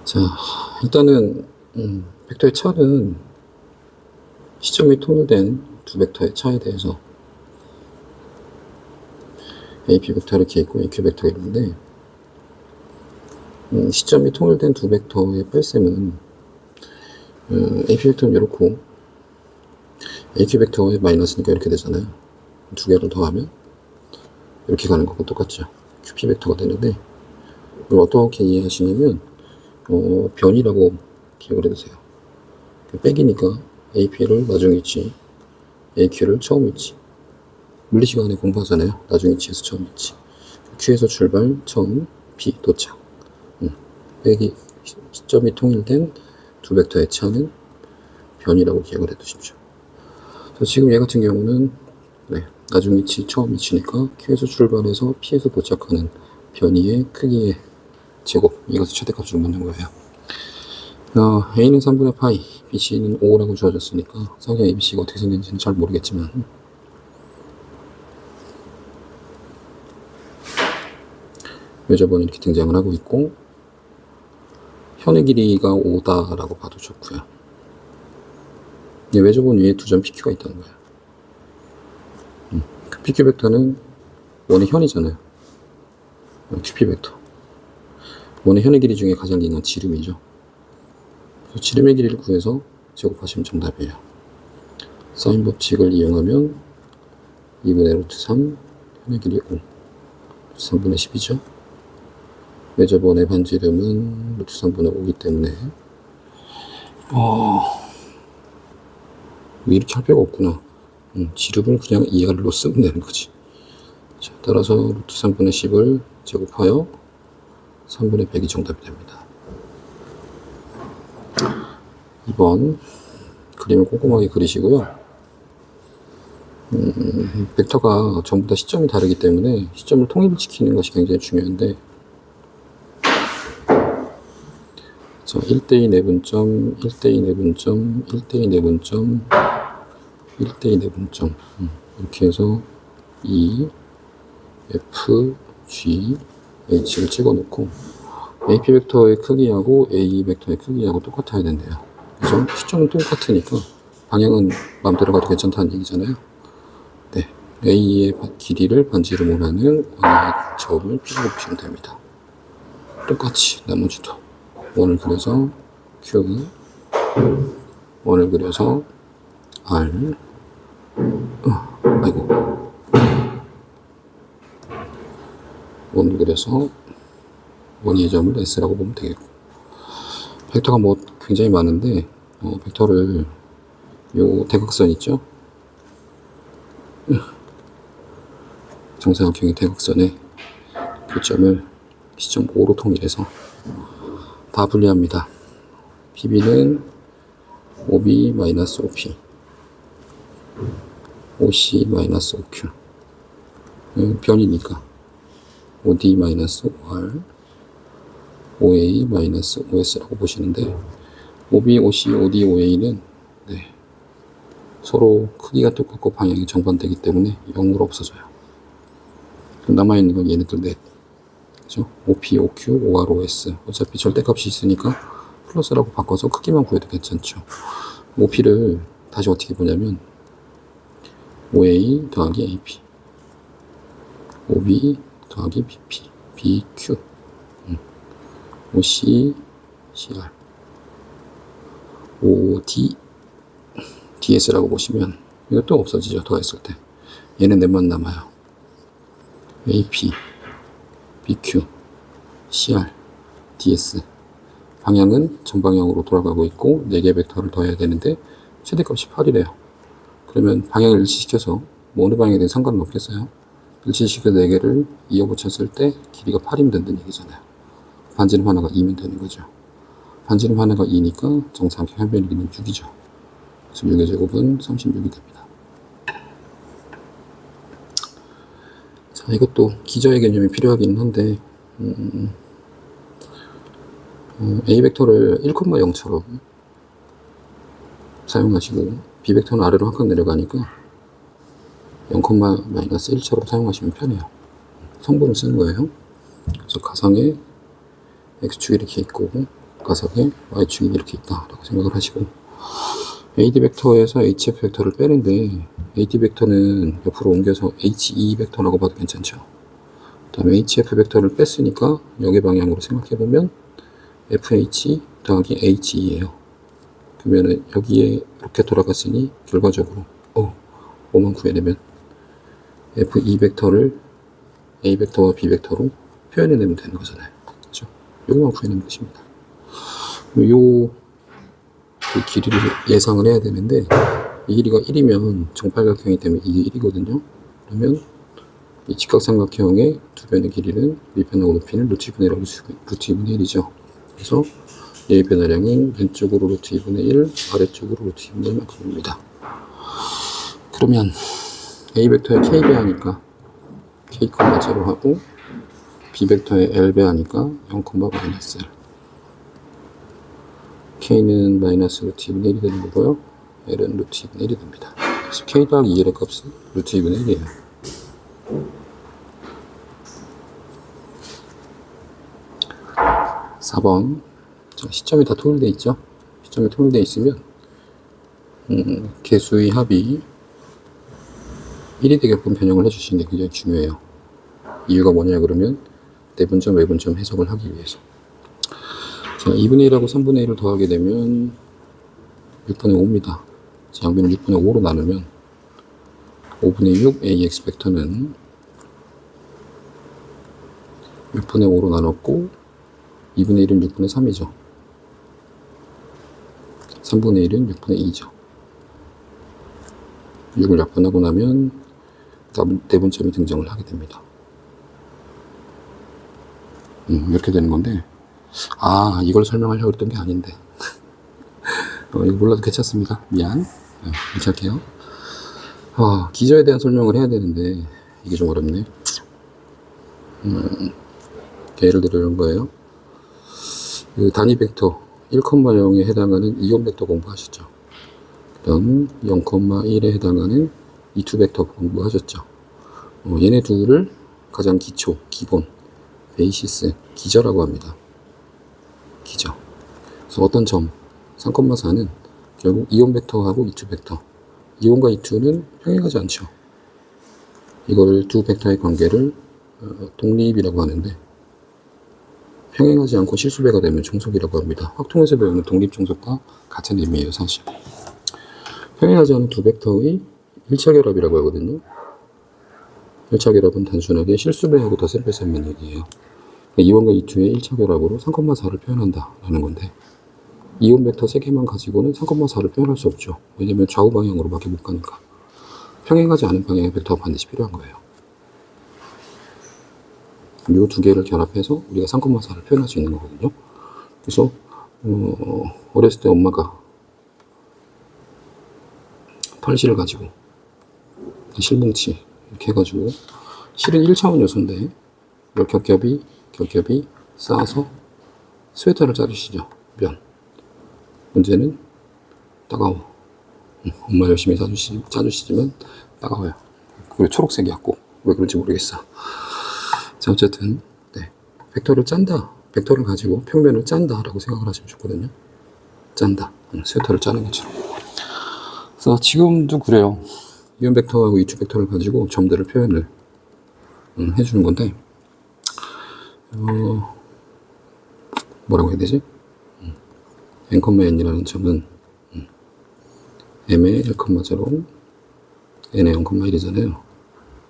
자, 일단은 벡터의 차는 시점이 통일된 두 벡터의 차에 대해서 AP 벡터 이렇게 있고 AQ 벡터가 있는데, 시점이 통일된 두 벡터의 뺄셈은 AP 벡터는 이렇고 AQ 벡터의 마이너스니까 이렇게 되잖아요. 두 개를 더하면 이렇게 가는 거고 똑같죠. QP 벡터가 되는데, 이걸 어떻게 이해하시냐면 변이라고 기억을 해두세요. 빼기니까 AP를 나중 위치, AQ를 처음 위치. 물리 시간에 공부하잖아요. 나중 위치에서 처음 위치. Q에서 출발, 처음, P 도착. 빼기 시점이 통일된 두 벡터의 차는 변이라고 기억을 해두십시오. 지금 얘 같은 경우는 나중 위치, 처음 위치니까 Q에서 출발해서 P에서 도착하는 변이의 크기의 제곱, 이것을 최대값으로 묻는 거예요. A는 3분의 파이, BC는 5라고 주어졌으니까 상형 ABC가 어떻게 생겼는지는 잘 모르겠지만 외접원이 이렇게 등장을 하고 있고, 현의 길이가 5다라고 봐도 좋고요. 외접원 위에 두 점 PQ가 있다는 거예요. 그 PQ 벡터는 원의 현이잖아요. QP 벡터. 원의 현의 길이 중에 가장 긴 건 지름이죠. 지름의 길이를 구해서 제곱하시면 정답이에요. 사인 법칙을 이용하면 2분의 루트 3, 현의 길이 5, 3분의 10이죠. 외접원의 반지름은 루트 3분의 5이기 때문에 이렇게 할 필요가 없구나. 지름을 그냥 이하로 쓰면 되는 거지. 자, 따라서 루트 3분의 10을 제곱하여 3분의 100이 정답이 됩니다. 2번 그림을 꼼꼼하게 그리시고요. 벡터가 전부 다 시점이 다르기 때문에 시점을 통일시키는 것이 굉장히 중요한데, 자, 1대2 내분점, 1대2 내분점, 1대2 내분점, 1대2 내분점, 이렇게 해서 E, F, G, H를 찍어놓고 AP 벡터의 크기하고 A 벡터의 크기하고 똑같아야 된대요. 그래서 시점은 똑같으니까 방향은 마음대로 가도 괜찮다는 얘기잖아요. 네, A의 길이를 반지름으로 하는 원의 점을 P로 보시면 됩니다. 똑같이 나머지도 원을 그려서 Q, 원을 그려서 R, 원을 그려서 원의 점을 S라고 보면 되겠고, 벡터가 뭐 굉장히 많은데 벡터를 요 대각선 있죠? 정사각형의 대각선에 교점을 시점 5로 통일해서 다 분리합니다. BB는 OB-OP, OC-OQ, 변이니까 OD-OR, OA-OS라고 보시는데, OB, OC, OD, OA는 서로 크기가 똑같고 방향이 정반대이기 때문에 0으로 없어져요. 그럼 남아있는 건 얘네들 넷. 그죠? OP, OQ, OR, OS. 어차피 절대값이 있으니까 플러스라고 바꿔서 크기만 구해도 괜찮죠. OP를 다시 어떻게 보냐면 OA 더하기 AP, OB 더하기 BP, BQ, OC, CR, OD, DS라고 보시면 이것도 없어지죠. 더했을 때. 얘는 넷만 남아요. AP, BQ, CR, DS. 방향은 전방향으로 돌아가고 있고 4개 벡터를 더해야 되는데 최대값이 8이래요. 그러면 방향을 일치시켜서 뭐 어느 방향이든 상관은 없겠어요. 일치시켜서 4개를 이어 붙였을 때 길이가 8이면 된다는 얘기잖아요. 반지름 하나가 2면 되는 거죠. 반지름 하나가 2니까 정사각형 한 변의 길이는 6이죠. 그래서 6의 제곱은 36이 됩니다. 자, 이것도 기저의 개념이 필요하기는 한데 A 벡터를 1,0처럼 사용하시고 B 벡터는 아래로 한 칸 내려가니까 0,-1처럼 사용하시면 편해요. 성분을 쓰는 거예요. 그래서 가상의 X축이 이렇게 있고 가석에 y축이 이렇게 있다라고 생각을 하시고, AD 벡터에서 HF 벡터를 빼는데 AD 벡터는 옆으로 옮겨서 HE 벡터라고 봐도 괜찮죠. 그 다음에 HF 벡터를 뺐으니까 역의 방향으로 생각해보면 FH 더하기 HE예요. 그러면은 여기에 이렇게 돌아갔으니 결과적으로 5만 구해내면 FE 벡터를 A 벡터와 B 벡터로 표현해내면 되는 거잖아요. 그렇죠? 요거만 구해내면 것입니다. 그 길이를 예상을 해야 되는데, 이 길이가 1이면 정팔각형이 되면 이게 1이거든요. 그러면 이 직각삼각형의 두 변의 길이는 밑변하고 높이는 루트 2분의 1하고 루트 2분의 1이죠. 그래서 얘의 변화량은 왼쪽으로 루트 2분의 1, 아래쪽으로 루트 2분의 1만큼입니다. 그러면 A 벡터의 K배 하니까 K, 0 하고, B 벡터의 L배 하니까 0, 마이너스 L. K는 마이너스 루트 2분의 1이 되는 거고요. L은 루트 2분의 1이 됩니다. 그래서 K 더하기 2L의 값은 루트 2분의 1이에요. (4번) 시점이 다 통일되어 있죠. 시점이 통일되어 있으면 개수의 합이 1이 되게끔 변형을 해주시는 게 굉장히 중요해요. 이유가 뭐냐 그러면 내분점, 외분점 해석을 하기 위해서. 자, 2분의 1하고 3분의 1을 더하게 되면 6분의 5입니다. 양변을 6분의 5로 나누면 5분의 6 AX 벡터는 6분의 5로 나눴고, 2분의 1은 6분의 3이죠. 3분의 1은 6분의 2죠. 6을 약분하고 나면 내분점이 등장을 하게 됩니다. 이렇게 되는 건데, 이걸 설명하려고 했던 게 아닌데. 이거 몰라도 괜찮습니다. 미안. 이렇게 할게요. 기저에 대한 설명을 해야 되는데, 이게 좀 어렵네. 예를 들어 이런 거예요. 그 단위 벡터 1,0에 해당하는 이온 벡터 공부하셨죠. 그 다음 0,1에 해당하는 이투 벡터 공부하셨죠. 얘네 둘을 가장 기본, 베이시스, 기저라고 합니다. 기저. 그래서 어떤 점, 3,4는 결국 이온 벡터하고 이투 벡터. 이온과 이투는 평행하지 않죠. 이걸 두 벡터의 관계를 독립이라고 하는데, 평행하지 않고 실수배가 되면 종속이라고 합니다. 확통에서 배우는 독립종속과 같은 의미예요, 사실. 평행하지 않은 두 벡터의 1차 결합이라고 하거든요. 1차 결합은 단순하게 실수배하고 덧셈 뺄셈만 얘기해요. 이온과 이투의 1차 결합으로 3,4를 표현한다 라는 건데, 이온 벡터 3개만 가지고는 3,4를 표현할 수 없죠. 왜냐면 좌우 방향으로밖에 못 가니까. 평행하지 않은 방향의 벡터가 반드시 필요한 거예요. 이 두 개를 결합해서 우리가 3,4를 표현할 수 있는 거거든요. 그래서 어렸을 때 엄마가 팔실을 가지고 실뭉치 이렇게 해가지고, 실은 1차원 요소인데 이걸 겹겹이 쌓아서 스웨터를 짜주시죠. 면. 문제는 따가워. 엄마 열심히 짜주시지만 따가워요. 그리고 초록색이야 꼭. 왜 그런지 모르겠어. 자, 어쨌든 벡터를 짠다, 벡터를 가지고 평면을 짠다 라고 생각을 하시면 좋거든요. 짠다, 스웨터를 짜는 것처럼. 그래서 지금도 그래요. 이온 벡터하고 이투 벡터를 가지고 점들을 표현을 해주는 건데, 뭐라고 해야 되지? n,n이라는 점은 m의 1,0, n의 0,1이잖아요.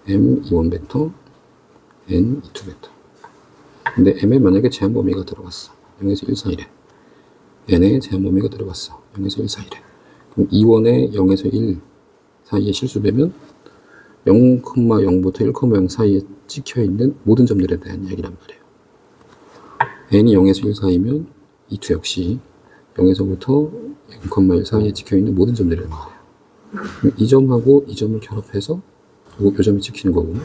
m 이온 벡터, n 이투 벡터. 근데 m에 만약에 제한 범위가 들어갔어. 0에서 1 사이래. n에 제한 범위가 들어갔어. 0에서 1 사이래. 그럼 이원에 0에서 1 사이에 실수되면 0,0부터 1,0 사이에 찍혀있는 모든 점들에 대한 이야기란 말이에요. n이 0에서 1 사이면 이투 역시 0에서부터 0,1 사이에 찍혀있는 모든 점들이란 말이에요. 이 점하고 이 점을 결합해서 이 점이 찍히는 거고,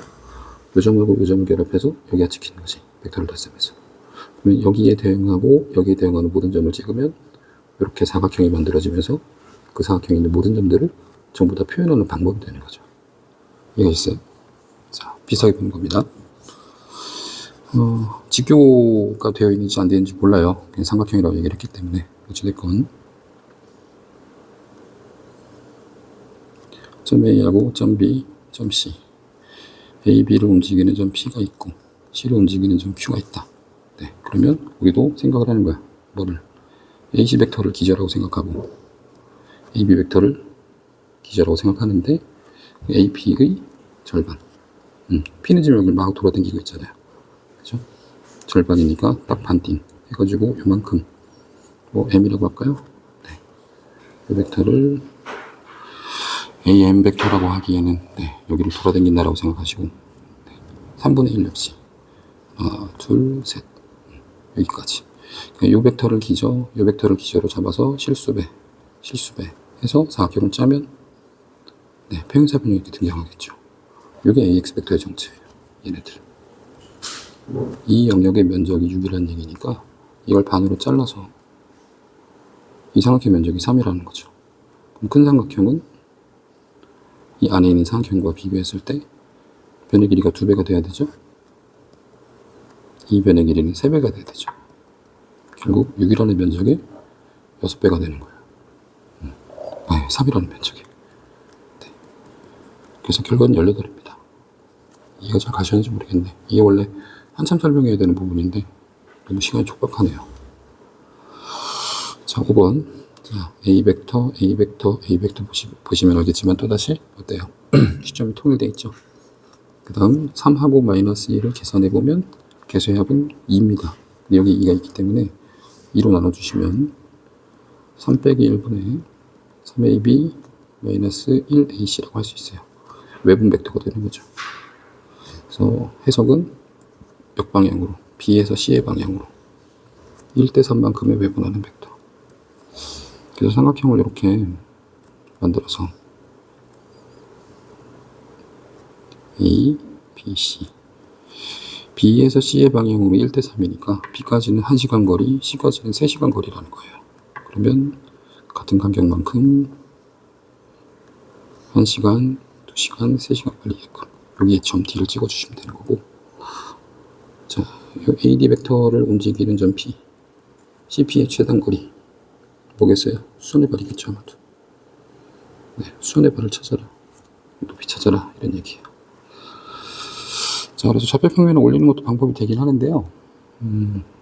이 점하고 이 점을 결합해서 여기가 찍히는 거지. 벡터를 덧셈해서. 그러면 여기에 대응하고 여기에 대응하는 모든 점을 찍으면 이렇게 사각형이 만들어지면서 그 사각형에 있는 모든 점들을 전부 다 표현하는 방법이 되는 거죠. 이해가 있어요? 자, 비슷하게 보는 겁니다. 직교가 되어 있는지 안 되는지 몰라요. 그냥 삼각형이라고 얘기를 했기 때문에. 어찌됐건 점 A하고 점 B, 점 C, A, B를 움직이는 점 P가 있고 C를 움직이는 점 Q가 있다. 네, 그러면 우리도 생각을 하는 거야. 뭐를? AC 벡터를 기저라고 생각하고 AB 벡터를 기저라고 생각하는데 AP의 절반. P는 지금 여기 막 돌아다니고 있잖아요. 그죠? 절반이니까 딱 반띵 해가지고 요만큼 뭐 M이라고 할까요? 네. 이 벡터를 AM 벡터라고 하기에는 네, 여기를 돌아다닌다라고 생각하시고 네, 3분의 1 역시 하나, 둘, 셋 여기까지. 요 벡터를 기저, 요 벡터를 기저로 잡아서 실수배 해서 사각형을 짜면 네, 평행사 변형이 이렇게 등장하겠죠. 요게 AX 벡터의 정체예요. 얘네들. 이 영역의 면적이 6이라는 얘기니까 이걸 반으로 잘라서 이 삼각형 면적이 3이라는 거죠. 그럼 큰 삼각형은 이 안에 있는 삼각형과 비교했을 때 변의 길이가 2배가 돼야 되죠. 이 변의 길이는 3배가 돼야 되죠. 결국 6이라는 면적이 6배가 되는 거예요. 3이라는 면적이. 네. 그래서 결과는 18입니다. 이해가 잘 가시는지 모르겠네. 이게 원래 한참 설명해야 되는 부분인데 너무 시간이 촉박하네요. 자, 5번. 자, A 벡터 보시면 알겠지만 또다시 어때요? 시점이 통일되어 있죠. 그 다음 3하고 마이너스 2를 계산해보면 개수의 합은 2입니다. 여기 2가 있기 때문에 2로 나눠주시면 3 빼기 1분의 3AB 마이너스 1AC라고 할 수 있어요. 외분 벡터가 되는 거죠. 그래서 해석은 역방향으로 B에서 C의 방향으로 1대 3만큼의 외분하는 벡터. 그래서 삼각형을 이렇게 만들어서 A, B, C B에서 C의 방향으로 1대 3이니까 B까지는 1시간 거리, C까지는 3시간 거리라는 거예요. 그러면 같은 간격만큼 1시간, 2시간, 3시간 걸리게끔 여기에 점 D를 찍어주시면 되는 거고, 자, AD 벡터를 움직이는 점 P, CP의 최단 거리 뭐겠어요? 수선의 발이겠죠, 아마도. 네, 수선의 발을 찾아라, 높이 찾아라, 이런 얘기예요. 자, 그래서 좌표평면을 올리는 것도 방법이 되긴 하는데요.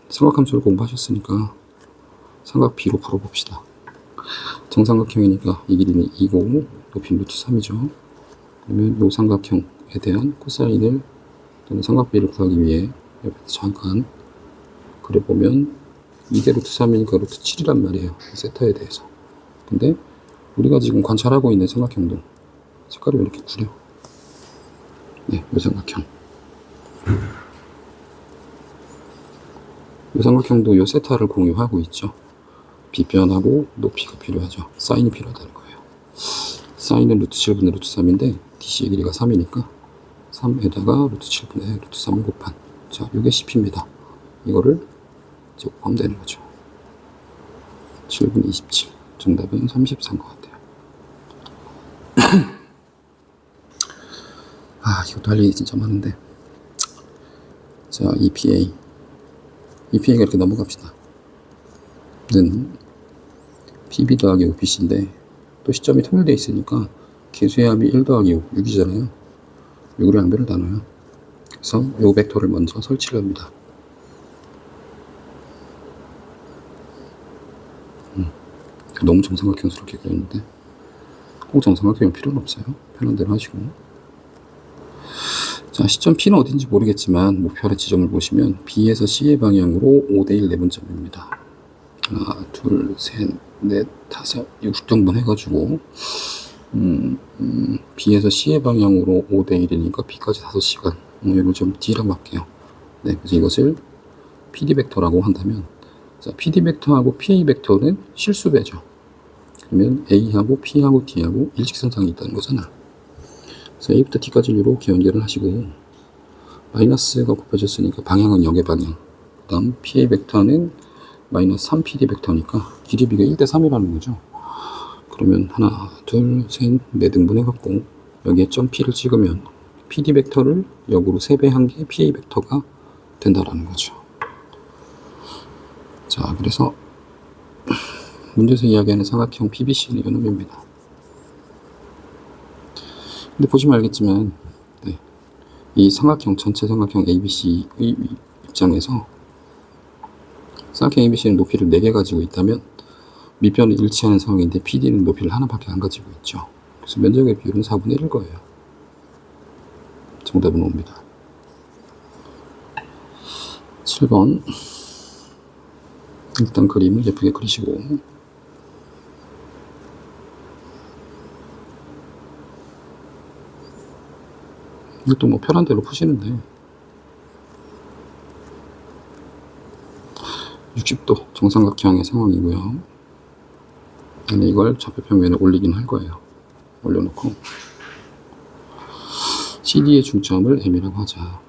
삼각함수를 공부하셨으니까 삼각 B로 풀어봅시다. 정삼각형이니까 이 길이는 2고 높이는 루트 3이죠. 그러면 이 삼각형에 대한 코사인을 또는 삼각 B를 구하기 위해 옆에서 잠깐 그려보면 이게 루트 3이니까 루트 7이란 말이에요. 세타에 대해서. 근데 우리가 지금 관찰하고 있는 삼각형도 색깔이 왜 이렇게 구려? 네, 이 삼각형. 이 삼각형도 이 세타를 공유하고 있죠. 빗변하고 높이가 필요하죠. 사인이 필요하다는 거예요. 사인은 루트 7분의 루트 3인데 DC의 길이가 3이니까 3에다가 루트 7분의 루트 3을 곱한, 자, 이게 CP입니다. 이거를 이제 곱하면 되는 거죠. 7분의 27. 정답은 33인 것 같아요. 이것도 할 얘기 진짜 많은데. 자, EPA가 이렇게 넘어갑시다. 는 PB 더하기 OPC인데 또 시점이 통일되어 있으니까 개수의 합이 1 더하기 5, 6이잖아요. 6으로 양변을 나눠요. 그래서 요 벡터를 먼저 설치를 합니다. 너무 정삼각형스럽게 그렸는데 꼭 정삼각형이 필요는 없어요. 편한 대로 하시고. 자, 시점 P는 어딘지 모르겠지만 목표의 지점을 보시면 B에서 C의 방향으로 5대1 내분점입니다. 하나, 둘, 셋, 넷, 다섯, 6등분 해가지고 B에서 C의 방향으로 5대1이니까 B까지 5시간. 이걸 좀 D라고 할게요. 네, 그래서 이것을 PD 벡터라고 한다면, 자, PD 벡터하고 PA 벡터는 실수배죠. 그러면 A하고 P하고 D하고 일직선상이 있다는 거잖아. 그래서 A부터 D까지 이렇게 연결을 하시고, 마이너스가 곱해졌으니까 방향은 역의 방향. 그 다음 PA 벡터는 마이너스 3PD 벡터니까 길이 비가 1대 3이라는 거죠. 그러면 하나, 둘, 셋, 네 등분 해갖고 여기에 점 P를 찍으면 PD 벡터를 역으로 3배 한 게 PA 벡터가 된다라는 거죠. 자, 그래서 문제에서 이야기하는 삼각형 PBC는 이놈입니다. 근데 보시면 알겠지만 네, 이 삼각형 전체 삼각형 ABC의 입장에서 삼각형 ABC는 높이를 4개 가지고 있다면 밑변은 일치하는 상황인데 PD는 높이를 하나밖에 안 가지고 있죠. 그래서 면적의 비율은 4분의 1일 거예요. 정답은 5입니다. 7번 일단 그림을 예쁘게 그리시고 이것도 뭐 편한 대로 푸시는데 60도 정삼각형의 상황이고요. 근데 이걸 좌표평면에 올리긴 할 거예요. 올려놓고 CD의 중점을 M이라고 하자.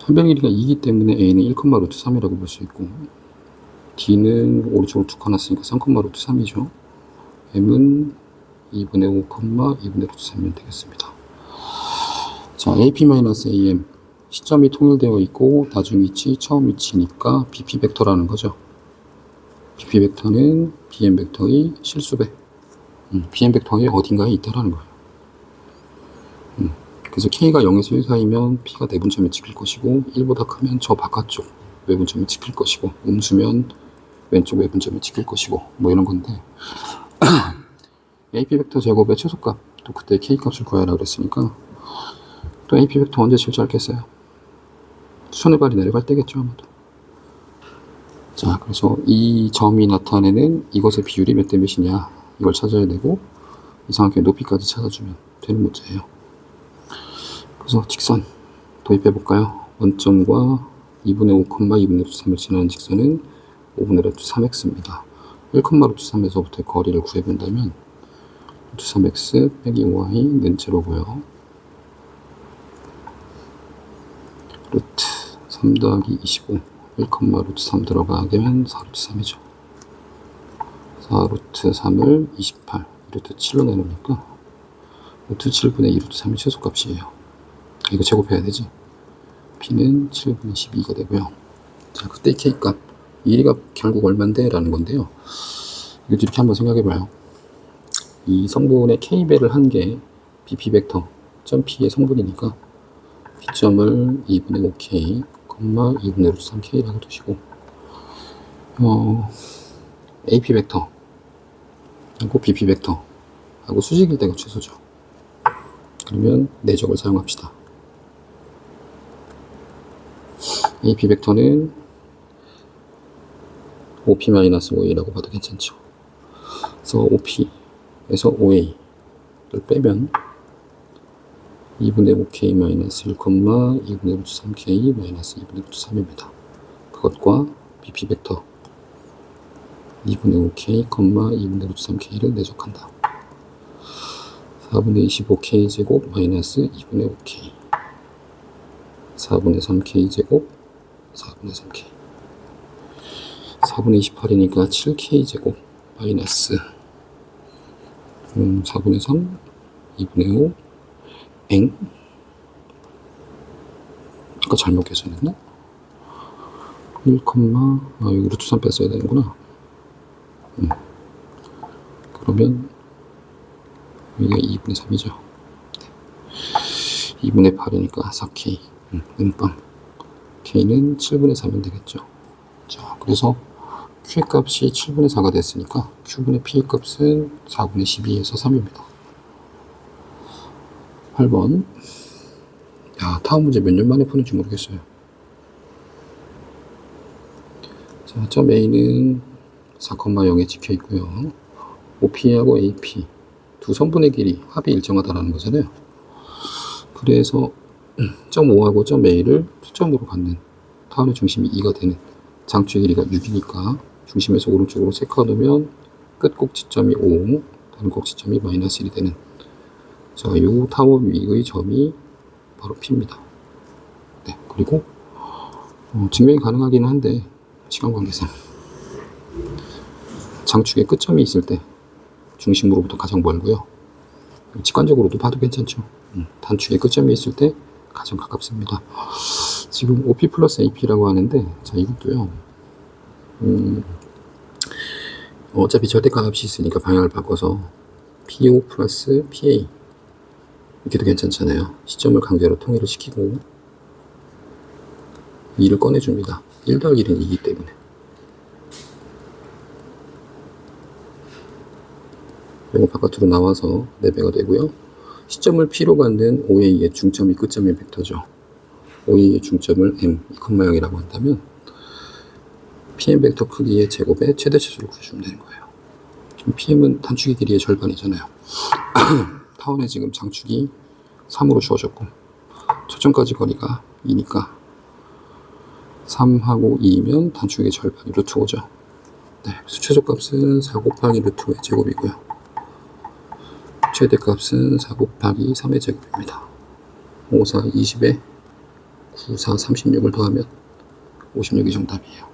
한변 길이가 2이기 때문에 A는 1,3이라고 볼 수 있고 D는 오른쪽으로 툭 가놨으니까 3,3이죠. M은 2분의 5, 2분의 3이면 되겠습니다. 자, AP-AM 시점이 통일되어 있고 나중 위치, 처음 위치니까 BP 벡터라는 거죠. BP 벡터는 BM 벡터의 실수배. BM 벡터의 어딘가에 있다라는 거예요. 그래서 K가 0에서 1 사이면 P가 내분점에 찍힐 것이고 1보다 크면 저 바깥쪽 외분점에 찍힐 것이고 음수면 왼쪽 외분점에 찍힐 것이고 뭐 이런 건데 AP 벡터 제곱의 최소값 또 그때 K 값을 구하라 그랬으니까 또 AP 벡터 언제 칠 줄 알겠어요? 수선의 발이 내려갈 때겠죠 아마도. 자, 그래서 이 점이 나타내는 이것의 비율이 몇 대 몇이냐 이걸 찾아야 되고 이 삼각형의 높이까지 찾아주면 되는 문제예요. 그래서 직선 도입해 볼까요? 원점과 2분의 5, 2분의 3을 지나는 직선은 5분의 3x입니다. 1,3에서부터 거리를 구해본다면 3x 빼기 5y는 제로고요. 루트 3 더하기 25 1,3 들어가게 되면 4루트 3이죠. 4루트 3을 28 루트 7로 내놓으니까 루트 7분의 2루트 3이 최소값이에요. 이거 제곱해야 되지. P는 7분의 12가 되고요. 자, 그때 K값 1가 결국 얼만데? 라는 건데요. 이거 이렇게 한번 생각해봐요. 이 성분의 K배를 한 게 BP 벡터 점 P의 성분이니까 P점을 2분의 5K, 2분의 3K라고 두시고 AP 벡터 하고 BP 벡터 하고 수직일 때가 최소죠. 그러면 내적을 사용합시다. AP 벡터는 OP-5A라고 봐도 괜찮죠. 그래서 OP에서 OA를 빼면 2분의 5K-1, 2분의 3K 마이너스 2분의 3입니다. 그것과 BP 벡터 2분의 5K, 2분의 3K를 내적한다. 4분의 25K 제곱 마이너스 2분의 5K 4분의 3K 제곱 4분의 3K 4분의 28이니까 7K 제곱 마이너스 4분의 3 2분의 5 엥? 아까 잘못 계산했나? 1, 여기 루트 3 뺐어야 되는구나. 그러면 여기가 2분의 3이죠. 2분의 8이니까 4K 은빵 K는 7분의 3이면 되겠죠. 자, 그래서 Q 값이 7분의 4가 됐으니까 Q분의 P 값은 4분의 12에서 3입니다. 8번. 야, 다음 문제 몇 년 만에 푸는지 모르겠어요. 자, 점 A는 4,0에 찍혀 있고요. OP하고 AP 두 선분의 길이 합이 일정하다라는 거잖아요. 그래서 점 5하고 점 A를 초점으로 갖는 타원의 중심이 2가 되는 장추의 길이가 6이니까 중심에서 오른쪽으로 세 칸 놓으면 끝 꼭지점이 5, 다른 꼭지점이 마이너스 1이 되는 자, 요 타워 위의 점이 바로 P입니다. 네, 그리고 증명이 가능하기는 한데 시간 관계상 장축의 끝점이 있을 때 중심으로부터 가장 멀고요. 직관적으로도 봐도 괜찮죠. 단축의 끝점이 있을 때 가장 가깝습니다. 지금 OP 플러스 AP라고 하는데, 자, 이것도요, 어차피 절대값 값이 있으니까 방향을 바꿔서 PO 플러스 PA 이렇게도 괜찮잖아요. 시점을 강제로 통일을 시키고 2를 꺼내줍니다. 1 더하기 1은 2이기 때문에. 이거 바깥으로 나와서 4배가 되고요. 시점을 P로 만든 OA의 중점이 끝점의 벡터죠. OA의 중점을 M, 2,0이라고 한다면 PM 벡터 크기의 제곱의 최대치수를 구해주면 되는 거예요. PM은 단축의 길이의 절반이잖아요. 타원의 지금 장축이 3으로 주어졌고 초점까지 거리가 2니까 3하고 2면 단축의 절반이 루트 5죠. 네, 그래서 최소값은 4 곱하기 루트 5의 제곱이고요. 최대값은 4 곱하기 3의 제곱입니다. 5, 4, 20에 9, 4, 36을 더하면 56이 정답이에요.